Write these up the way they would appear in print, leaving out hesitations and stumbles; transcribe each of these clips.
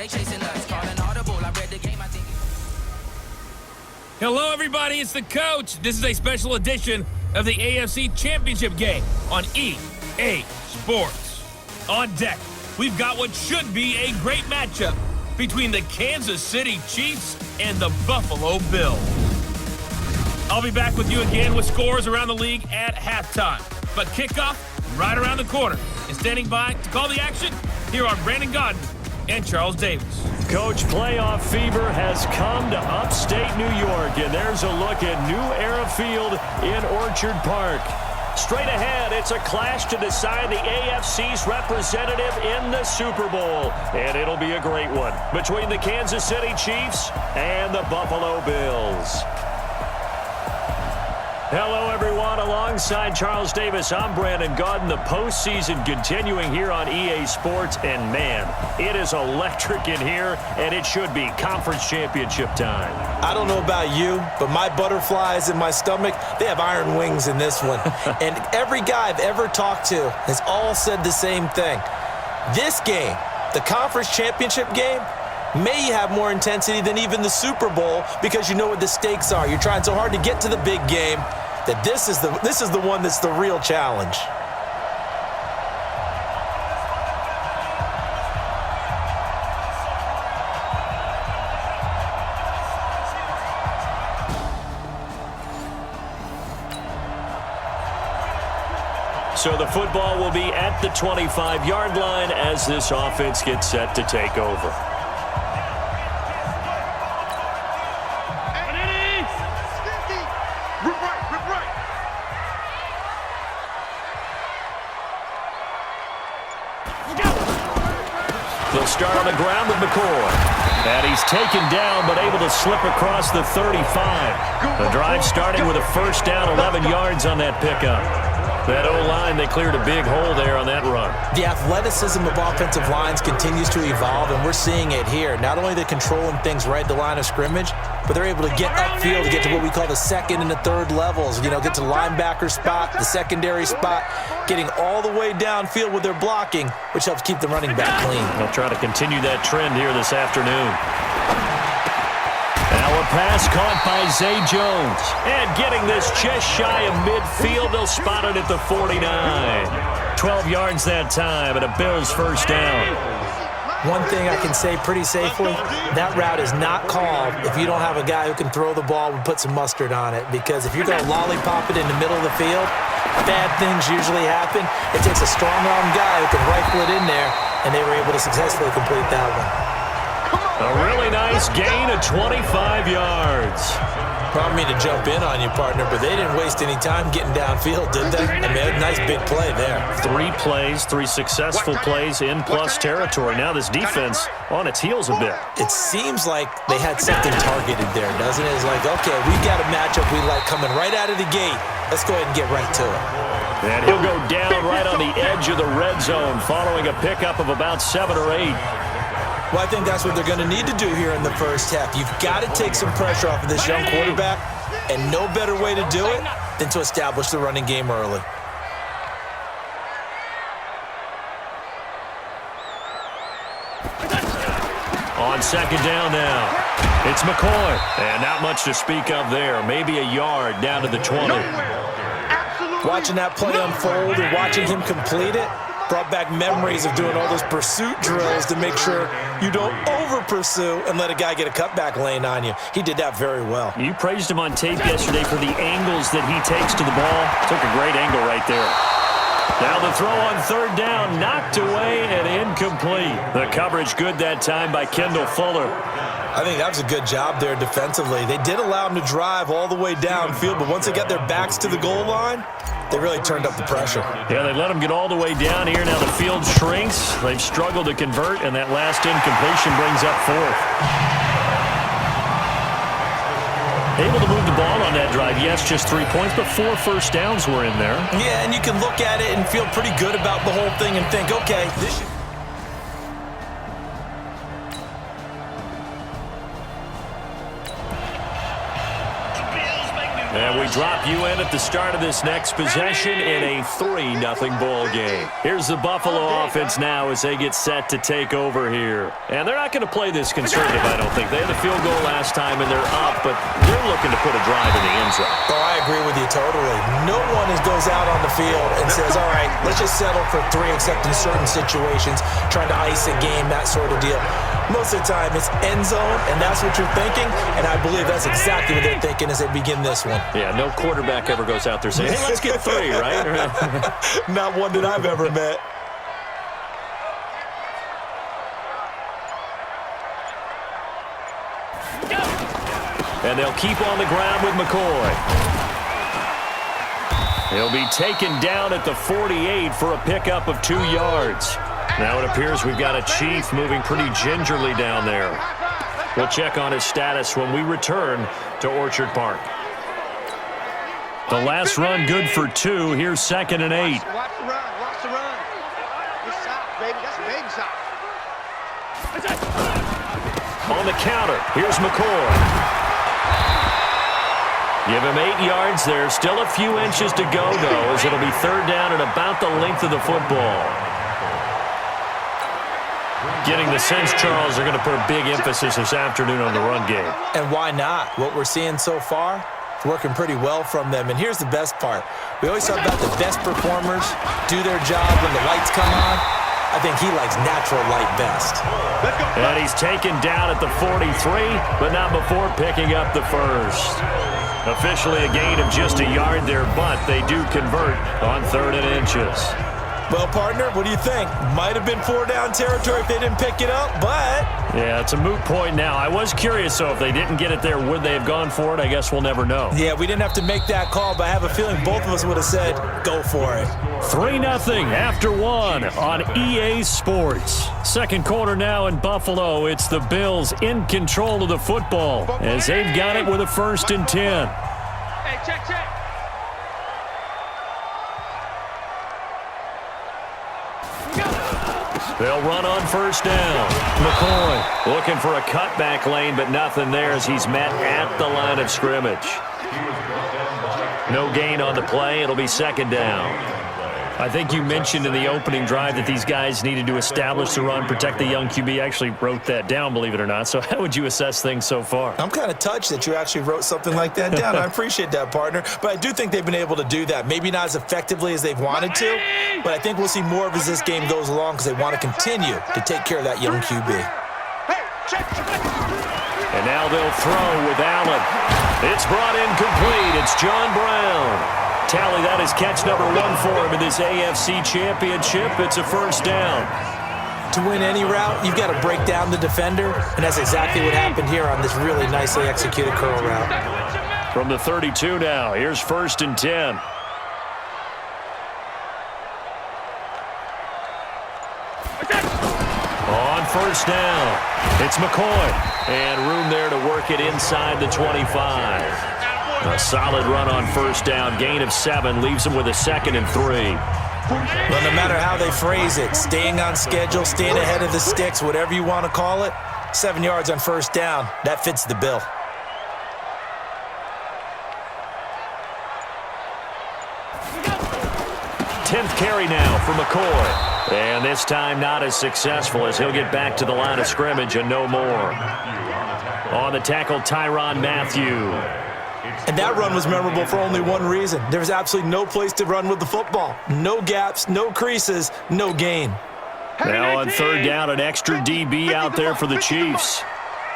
they chasing us. Call an audible, I read the game, I think. Hello, everybody. It's the coach. This is a special edition of the AFC Championship game on EA Sports. On deck, we've got what should be a great matchup between the Kansas City Chiefs and the Buffalo Bills. I'll be back with you again with scores around the league at halftime. But kickoff right around the corner. And standing by to call the action, here are Brandon Godden and Charles Davis. Coach, playoff fever has come to upstate New York, and there's a look at New Era Field in Orchard Park. Straight ahead, it's a clash to decide the AFC's representative in the Super Bowl, and it'll be a great one between the Kansas City Chiefs and the Buffalo Bills. Hello, everyone. Alongside Charles Davis, I'm Brandon Godden. The postseason continuing here on EA Sports, and man, it is electric in here, and it should be conference championship time. I don't know about you, but my butterflies in my stomach, they have iron wings in this one. And every guy I've ever talked to has all said the same thing. This game, the conference championship game, may have more intensity than even the Super Bowl because you know what the stakes are. You're trying so hard to get to the big game that this is the one that's the real challenge. So the football will be at the 25-yard line as this offense gets set to take over. They'll start on the ground with McCoy. And he's taken down, but able to slip across the 35. The drive starting with a first down, 11 yards on that pickup. That O-line, they cleared a big hole there on that run. The athleticism of offensive lines continues to evolve, and we're seeing it here. Not only are they controlling things right at the line of scrimmage, but they're able to get upfield to get to what we call the second and the third levels. You know, get to the linebacker spot, the secondary spot, getting all the way downfield with their blocking, which helps keep the running back clean. They'll try to continue that trend here this afternoon. Now a pass caught by Zay Jones. And getting this just shy of midfield, they'll spot it at the 49. 12 yards that time, and a Bills first down. One thing I can say pretty safely, that route is not called if you don't have a guy who can throw the ball and put some mustard on it. Because if you're going to lollipop it in the middle of the field, bad things usually happen. It takes a strong-arm guy who can rifle it in there, and they were able to successfully complete that one. A really nice gain of 25 yards. I don't mean to jump in on you, partner, but they didn't waste any time getting downfield, did they? I mean, a nice big play there. 3 plays, 3 successful plays in plus territory. Now this defense on its heels a bit. It seems like they had something targeted there, doesn't it? It's like, okay, we got a matchup we like coming right out of the gate. Let's go ahead and get right to it. And he'll go down right on the edge of the red zone following a pickup of about 7 or 8. Well, I think that's what they're going to need to do here in the first half. You've got to take some pressure off of this young quarterback, and no better way to do it than to establish the running game early. On second down now, it's McCoy. And not much to speak of there. Maybe a yard down to the 20. Watching that play unfold and watching him complete it brought back memories of doing all those pursuit drills to make sure you don't over-pursue and let a guy get a cutback lane on you. He did that very well. You praised him on tape yesterday for the angles that he takes to the ball. Took a great angle right there. Now the throw on third down, knocked away and incomplete. The coverage good that time by Kendall Fuller. I think that was a good job there defensively. They did allow him to drive all the way downfield, but once they got their backs to the goal line, they really turned up the pressure. Yeah, they let him get all the way down here. Now the field shrinks. They've struggled to convert, and that last incompletion brings up 4th. Able to move the ball on that drive. Yes, just 3 points, but 4 first downs were in there. Yeah, and you can look at it and feel pretty good about the whole thing and think, okay, this should... And we drop you in at the start of this next possession in a 3-0 ball game. Here's the Buffalo offense now as they get set to take over here. And they're not going to play this conservative, I don't think. They had a field goal last time and they're up, but they're looking to put a drive in the end zone. Oh, I agree with you totally. No one goes out on the field and says, all right, let's just settle for 3 except in certain situations, trying to ice a game, that sort of deal. Most of the time, it's end zone, and that's what you're thinking, and I believe that's exactly what they're thinking as they begin this one. Yeah, no quarterback ever goes out there saying, hey, let's get 3, right? Not one that I've ever met. And they'll keep on the ground with McCoy. He'll be taken down at the 48 for a pickup of 2 yards. Now it appears we've got a Chief moving pretty gingerly down there. We'll check on his status when we return to Orchard Park. The last run good for 2. Here's 2nd and 8. Watch the run. Watch the run. Good shot, baby. That's a baby shot. On the counter, here's McCoy. Give him 8 yards there. Still a few inches to go, though, as it'll be 3rd down and about the length of the football. Getting the sense, Charles, they're going to put a big emphasis this afternoon on the run game. And why not? What we're seeing so far, it's working pretty well from them. And here's the best part. We always talk about the best performers do their job when the lights come on. I think he likes natural light best. And he's taken down at the 43, but not before picking up the first. Officially a gain of just a yard there, but they do convert on 3rd and inches. Well, partner, what do you think? Might have been 4-down territory if they didn't pick it up, but... Yeah, it's a moot point now. I was curious, so if they didn't get it there, would they have gone for it? I guess we'll never know. Yeah, we didn't have to make that call, but I have a feeling both of us would have said, go for it. 3-0 after 1 on EA Sports. Second quarter now in Buffalo. It's the Bills in control of the football as they've got it with a 1st and 10. Hey, check. They'll run on 1st down. McCoy looking for a cutback lane, but nothing there as he's met at the line of scrimmage. No gain on the play. It'll be 2nd down. I think you mentioned in the opening drive that these guys needed to establish the run, protect the young QB. I actually wrote that down, believe it or not. So how would you assess things so far? I'm kind of touched that you actually wrote something like that down. I appreciate that, partner. But I do think they've been able to do that. Maybe not as effectively as they've wanted to, but I think we'll see more of as this game goes along because they want to continue to take care of that young QB. And now they'll throw with Allen. It's brought in complete. It's John Brown. Tally, that is catch number 1 for him in this AFC Championship. It's a 1st down. To win any route, you've got to break down the defender, and that's exactly what happened here on this really nicely executed curl route. From the 32 now, here's 1st and 10. On 1st down, it's McCoy. And room there to work it inside the 25. A solid run on 1st down. Gain of 7 leaves him with a 2nd and 3. Well, no matter how they phrase it, staying on schedule, staying ahead of the sticks, whatever you want to call it, 7 yards on 1st down, that fits the bill. Tenth carry now for McCoy. And this time not as successful as he'll get back to the line of scrimmage and no more. On the tackle, Tyrann Mathieu. And that run was memorable for only one reason. There was absolutely no place to run with the football. No gaps, no creases, no gain. Now on 3rd down, an extra DB out there for the Chiefs.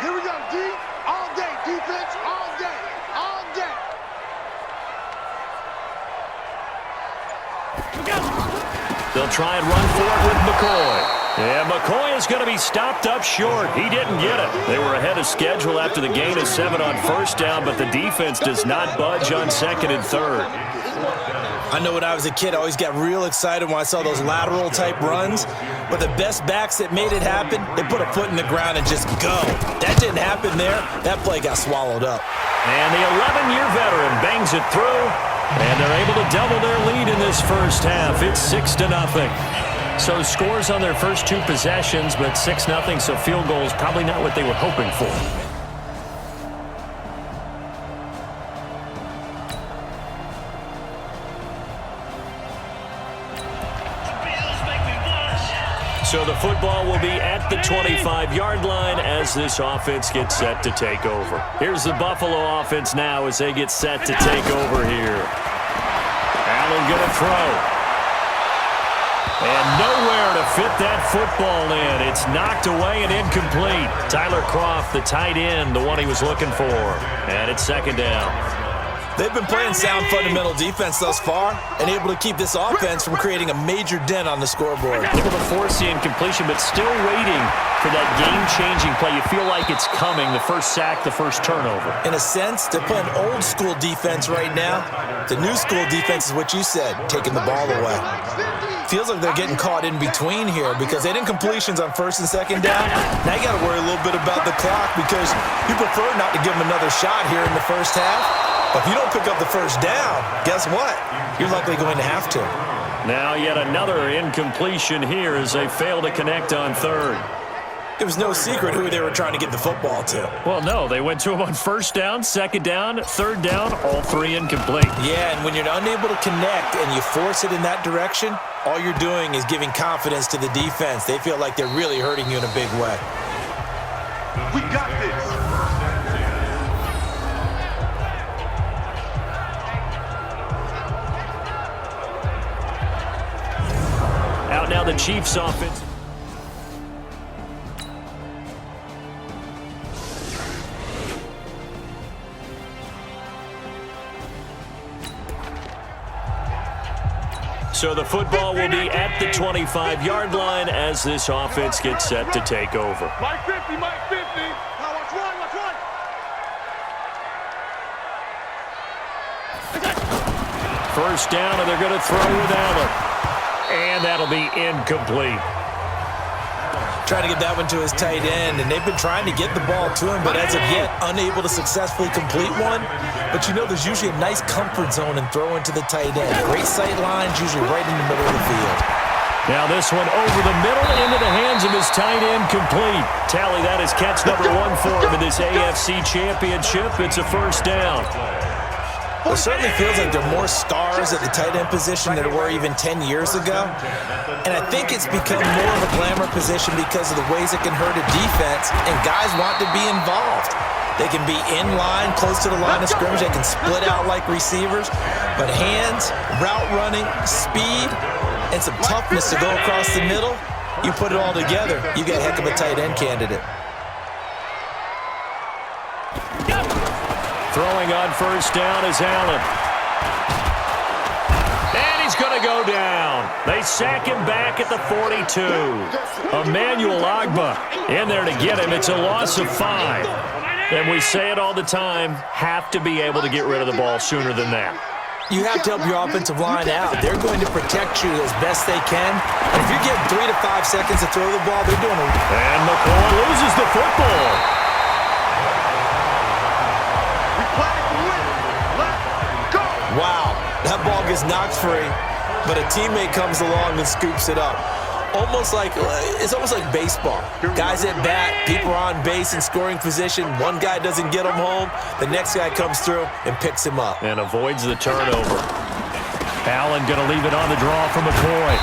Here we go, D. All day. Defense, all day. All day. They'll try and run for it with McCoy. Yeah, McCoy is going to be stopped up short. He didn't get it. They were ahead of schedule after the gain of 7 on 1st down, but the defense does not budge on 2nd and 3rd. I know when I was a kid, I always got real excited when I saw those lateral-type runs. But the best backs that made it happen, they put a foot in the ground and just go. That didn't happen there. That play got swallowed up. And the 11-year veteran bangs it through, and they're able to double their lead in this 1st half. It's 6-0. So scores on their first 2 possessions, but 6-0, so field goals probably not what they were hoping for. football will be at the 25-yard line as this offense gets set to take over. Here's the Buffalo offense now as they get set to take over here. Allen going to throw. And nowhere to fit that football in. It's knocked away and incomplete. Tyler Kroft, the tight end, the one he was looking for. And it's second down. They've been playing sound fundamental defense thus far and able to keep this offense from creating a major dent on the scoreboard. Able to force the incompletion, but still waiting for that game-changing play. You feel like it's coming, the first sack, the first turnover. In a sense, they're playing old-school defense right now. The new-school defense is what you said, taking the ball away. Feels like they're getting caught in between here because they didn't completions on first and second down. Now you got to worry a little bit about the clock because you prefer not to give them another shot here in the first half. But if you don't pick up the first down, guess what? You're likely going to have to. Now yet another incompletion here as they fail to connect on third. It was no secret who they were trying to get the football to. Well, no, they went to him on first down, second down, third down, all three incomplete. Yeah, and when you're unable to connect and you force it in that direction, all you're doing is giving confidence to the defense. They feel like they're really hurting you in a big way. We got this. Out now the Chiefs offense. So the football will be at the 25-yard line as this offense gets set to take over. Mike 50, Mike 50. Now watch one, watch one. First down, and they're going to throw with Allen. And that'll be incomplete. Trying to get that one to his tight end, and they've been trying to get the ball to him, but as of yet, unable to successfully complete one. But you know there's usually a nice comfort zone in throwing to the tight end. Great sight lines, usually right in the middle of the field. Now this one over the middle into the hands of his tight end, complete. Tally, that is catch number 1 for him in this AFC Championship. It's a first down. Well, it certainly feels like there are more stars at the tight end position than there were even 10 years ago. And I think it's become more of a glamour position because of the ways it can hurt a defense, and guys want to be involved. They can be in line, close to the line of scrimmage. They can split out like receivers. But hands, route running, speed, and some toughness to go across the middle, you put it all together, you get a heck of a tight end candidate. Throwing on first down is Allen. And he's going to go down. They sack him back at the 42. Emmanuel Ogbah in there to get him. It's a loss of 5. And we say it all the time, have to be able to get rid of the ball sooner than that. You have to help your offensive line out. They're going to protect you as best they can. And if you give 3 to 5 seconds to throw the ball, they're doing it. And McCoy loses the football. Wow, that ball gets knocked free, but a teammate comes along and scoops it up. It's almost like baseball. Guys at bat, people are on base in scoring position. One guy doesn't get him home. The next guy comes through and picks him up. And avoids the turnover. Allen going to leave it on the draw for McCoy.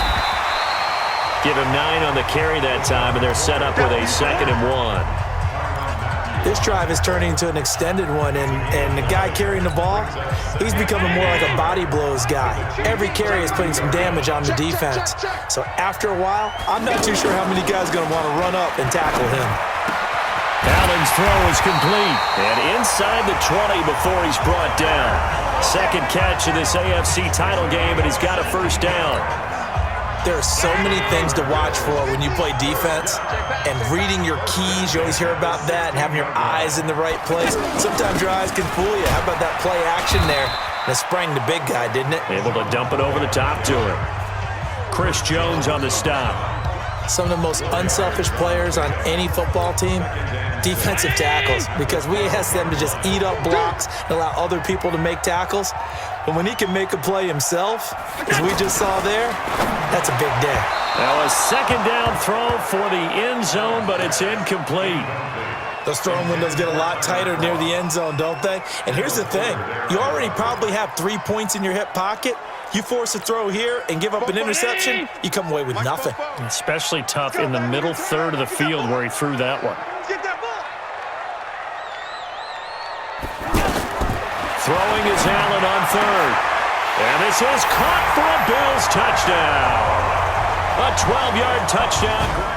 Give him 9 on the carry that time, and they're set up with a 2nd and 1. This drive is turning into an extended one, and the guy carrying the ball, he's becoming more like a body blows guy. Every carry is putting some damage on the defense. So after a while, I'm not too sure how many guys are going to want to run up and tackle him. Allen's throw is complete, and inside the 20 before he's brought down. Second catch of this AFC title game, and he's got a first down. There are so many things to watch for when you play defense, and reading your keys, you always hear about that, and having your eyes in the right place. Sometimes your eyes can fool you. How about that play action there? And it sprang the big guy, didn't it? Able to dump it over the top to him. Chris Jones on the stop. Some of the most unselfish players on any football team, defensive tackles, because we ask them to just eat up blocks and allow other people to make tackles. But when he can make a play himself, as we just saw there, that's a big day. Now a second down throw for the end zone, but it's incomplete. Those throwing windows get a lot tighter near the end zone, don't they? And here's the thing. You already probably have 3 points in your hip pocket. You force a throw here and give up an interception, you come away with nothing. Especially tough in the middle third of the field where he threw that one. Get that ball. Throwing is Allen on third. And this is caught for a Bills touchdown. A 12-yard touchdown.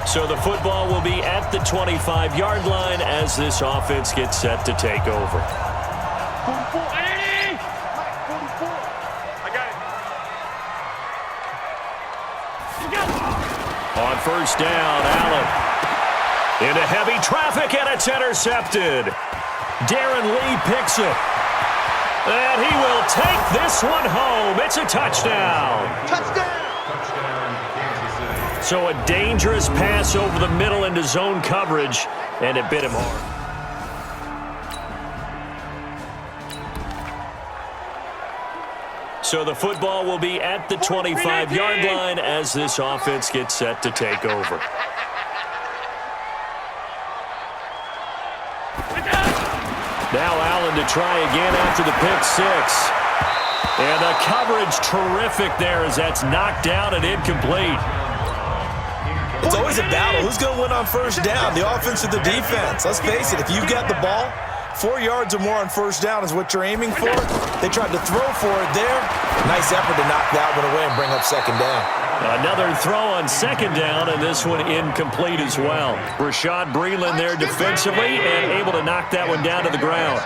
So the football will be at the 25-yard line as this offense gets set to take over. 44. 44. I got it. On first down, Allen. Into heavy traffic, and it's intercepted. Darren Lee picks it. And he will take this one home. It's a touchdown. Touchdown. So a dangerous pass over the middle into zone coverage, and it bit him hard. So the football will be at the 25-yard line as this offense gets set to take over. Now Allen to try again after the pick six. And the coverage terrific there as that's knocked down and incomplete. It's always a battle. Who's going to win on first down, the offense or the defense? Let's face it, if you've got the ball, 4 yards or more on first down is what you're aiming for. They tried to throw for it there. Nice effort to knock that one away and bring up second down. Another throw on second down, and this one incomplete as well. Rashad Breeland there defensively and able to knock that one down to the ground.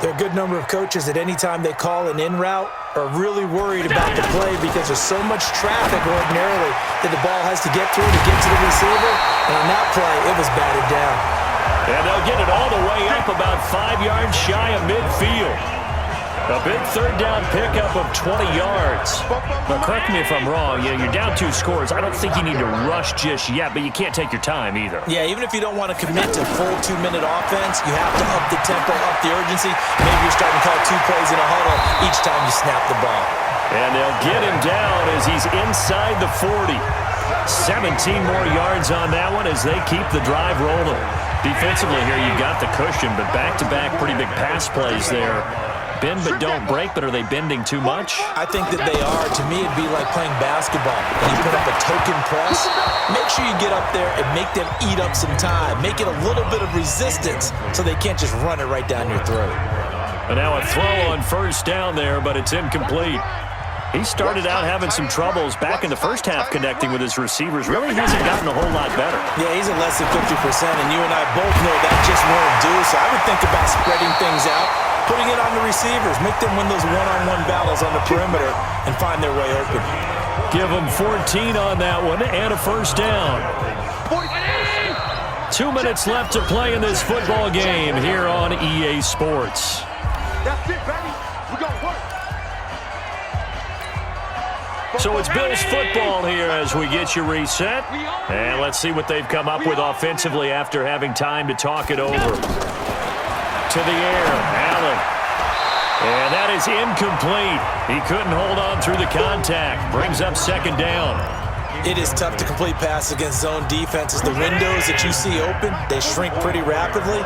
There are a good number of coaches that any time they call an in route are really worried about the play because there's so much traffic ordinarily that the ball has to get through to get to the receiver. And on that play, it was batted down. And they'll get it all the way up about 5 yards shy of midfield. A big third down pickup of 20 yards. But correct me if I'm wrong, you're down 2 scores. I don't think you need to rush just yet, but you can't take your time either. Yeah, even if you don't want to commit to full 2-minute offense, you have to up the tempo, up the urgency. Maybe you're starting to call 2 plays in a huddle each time you snap the ball. And they'll get him down as he's inside the 40. 17 more yards on that one as they keep the drive rolling. Defensively here, you've got the cushion, but back-to-back pretty big pass plays there. Bend but don't break, but are they bending too much? I think that they are. To me, it'd be like playing basketball. When you put up a token press, make sure you get up there and make them eat up some time. Make it a little bit of resistance so they can't just run it right down your throat. And now a throw on first down there, but it's incomplete. He started out having some troubles back in the first half connecting with his receivers. Really hasn't gotten a whole lot better. Yeah, he's at less than 50%, and you and I both know that just won't do. So I would think about spreading things out, putting it on the receivers, make them win those one-on-one battles on the perimeter and find their way open. Give them 14 on that one and a first down. 2 minutes left to play in this football game here on EA Sports. That's it, baby. We got to work. So it's Bills football here as we get you reset. And let's see what they've come up with offensively after having time to talk it over. To the air, Allen. And that is incomplete. He couldn't hold on through the contact. Brings up second down. It is tough to complete passes against zone defenses. The windows that you see open, they shrink pretty rapidly.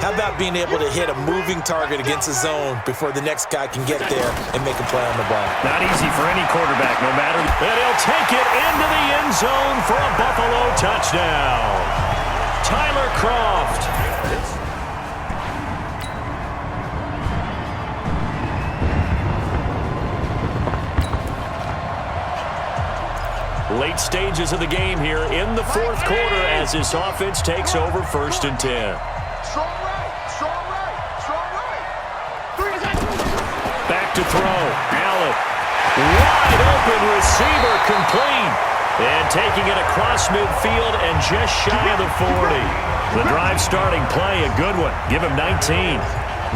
How about being able to hit a moving target against a zone before the next guy can get there and make a play on the ball? Not easy for any quarterback, no matter. And he'll take it into the end zone for a Buffalo touchdown. Tyler Kroft. Late stages of the game here in the fourth quarter as this offense takes over 1st and 10. Strong right, strong right, strong right. Back to throw. Allen. Wide open receiver complete. And taking it across midfield and just shy of the 40. The drive starting play, a good one. Give him 19.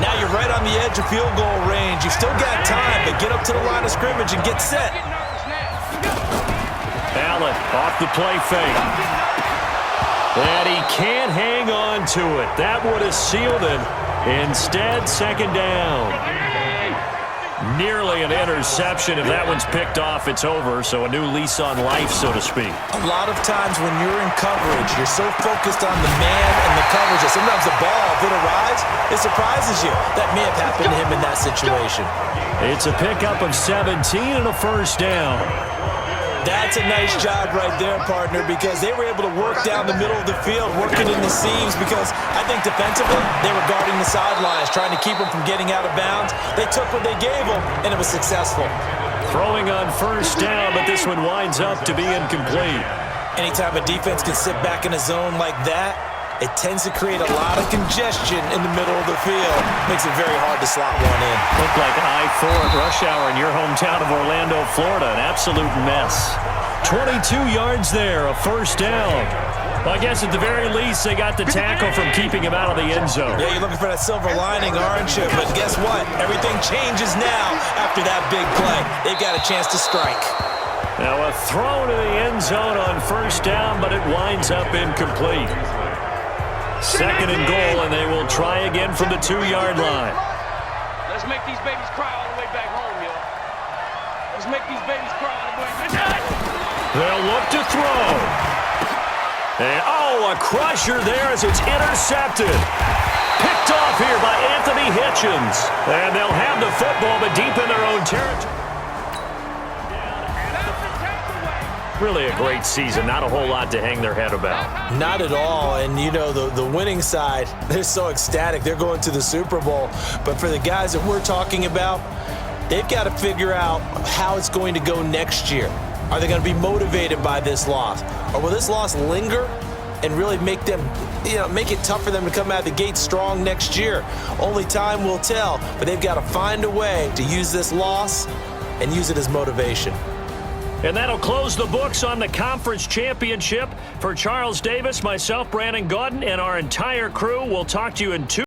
Now you're right on the edge of field goal range. You've still got time, but get up to the line of scrimmage and get set. Allen off the play fake. And he can't hang on to it. That would have sealed it. Instead, second down. Nearly an interception. If that one's picked off, it's over. So a new lease on life, so to speak. A lot of times when you're in coverage, you're so focused on the man and the coverage that sometimes the ball, if it arrives, it surprises you. That may have happened to him in that situation. It's a pickup of 17 and a first down. That's a nice job right there, partner, because they were able to work down the middle of the field, working in the seams, because I think defensively they were guarding the sidelines, trying to keep them from getting out of bounds. They took what they gave them, and it was successful. Throwing on first down, but this one winds up to be incomplete. Anytime a defense can sit back in a zone like that, it tends to create a lot of congestion in the middle of the field. Makes it very hard to slot one in. Looked like I-4 at rush hour in your hometown of Orlando, Florida. An absolute mess. 22 yards there, a first down. Well, I guess at the very least, they got the tackle from keeping him out of the end zone. Yeah, you're looking for that silver lining, aren't you? But guess what? Everything changes now after that big play. They've got a chance to strike. Now a throw to the end zone on first down, but it winds up incomplete. Second and goal, and they will try again from the 2-yard line. Let's make these babies cry all the way back home, yo. Let's make these babies cry all the way back home. They'll look to throw. And, a crusher there as it's intercepted. Picked off here by Anthony Hitchens. And they'll have the football, but deep in their own territory. Really a great season. Not a whole lot to hang their head about. Not at all. And, you know, the winning side, they're so ecstatic. They're going to the Super Bowl. But for the guys that we're talking about, they've got to figure out how it's going to go next year. Are they going to be motivated by this loss? Or will this loss linger and really make them, make it tough for them to come out of the gate strong next year? Only time will tell. But they've got to find a way to use this loss and use it as motivation. And that'll close the books on the conference championship. For Charles Davis, myself, Brandon Gaudin, and our entire crew, we'll talk to you in 2